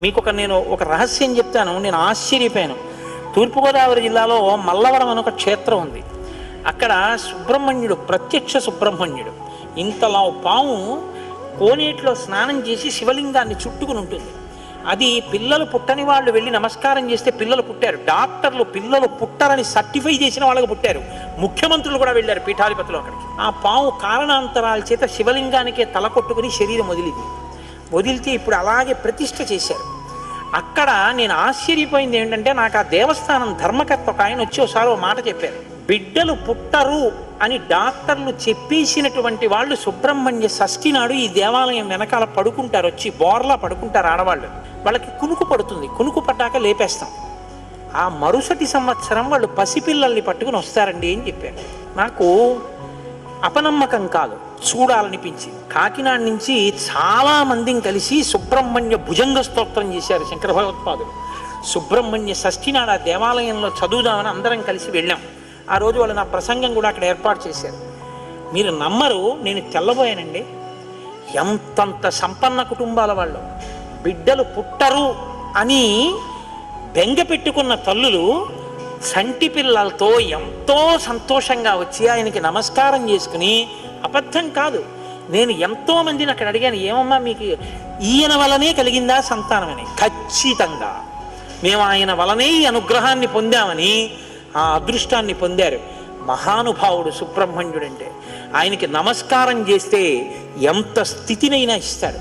నేను ఒక రహస్యం చెప్తాను. నేను ఆశ్చర్యపోయాను. తూర్పుగోదావరి జిల్లాలో మల్లవరం అని ఒక క్షేత్రం ఉంది. అక్కడ సుబ్రహ్మణ్యుడు, ప్రత్యక్ష సుబ్రహ్మణ్యుడు, ఇంతలా పాము కోనేటిలో స్నానం చేసి శివలింగాన్ని చుట్టుకుని ఉంటుంది. అది పిల్లలు పుట్టని వాళ్ళు వెళ్ళి నమస్కారం చేస్తే పిల్లలు పుట్టారు. డాక్టర్లు పిల్లలు పుట్టరని సర్టిఫై చేసిన వాళ్ళకి పుట్టారు. ముఖ్యమంత్రులు కూడా వెళ్ళారు పీఠాధిపతులు అక్కడికి. ఆ పాము కారణాంతరాల చేత శివలింగానికే తల కొట్టుకుని శరీరం వదిలితే ఇప్పుడు అలాగే ప్రతిష్ఠ చేశారు. అక్కడ నేను ఆశ్చర్యపోయింది ఏంటంటే, నాకు ఆ దేవస్థానం ధర్మకర్త ఒక ఆయన వచ్చి ఒకసారి ఒక మాట చెప్పారు. బిడ్డలు పుట్టరు అని డాక్టర్లు చెప్పేసినటువంటి వాళ్ళు సుబ్రహ్మణ్య షష్ఠి నాడు ఈ దేవాలయం వెనకాల పడుకుంటారు, వచ్చి బోర్లా పడుకుంటారు ఆడవాళ్ళు. వాళ్ళకి కునుకు పడుతుంది, కునుకు పట్టాక లేపేస్తాం. ఆ మరుసటి సంవత్సరం వాళ్ళు పసిపిల్లల్ని పట్టుకుని వస్తారండి అని చెప్పారు. నాకు అపనమ్మకం కాదు, చూడాలనిపించింది. కాకినాడ నుంచి చాలా మందిని కలిసి సుబ్రహ్మణ్య భుజంగ స్తోత్రం చేశారు శంకర భగవత్పాదులు. సుబ్రహ్మణ్య షష్ఠి నాడు ఆ దేవాలయంలో చదువుదామని అందరం కలిసి వెళ్ళాం. ఆ రోజు వాళ్ళు నా ప్రసంగం కూడా అక్కడ ఏర్పాటు చేశారు. మీరు నమ్మరు, నేను తెల్లబోయానండి. ఎంతంత సంపన్న కుటుంబాల వాళ్ళు బిడ్డలు పుట్టరు అని బెంగ పెట్టుకున్న తల్లులు చంటి పిల్లలతో ఎంతో సంతోషంగా వచ్చి ఆయనకి నమస్కారం చేసుకుని, అబద్ధం కాదు, నేను ఎంతో మందిని అక్కడ అడిగాను, ఏమమ్మా మీకు ఈయన వలనే కలిగిందా సంతానం అని. ఖచ్చితంగా మేము ఆయన వలనే ఈ అనుగ్రహాన్ని పొందామని, ఆ అదృష్టాన్ని పొందారు. మహానుభావుడు సుబ్రహ్మణ్యుడంటే. ఆయనకి నమస్కారం చేస్తే ఎంత స్థితినైనా ఇస్తాడు.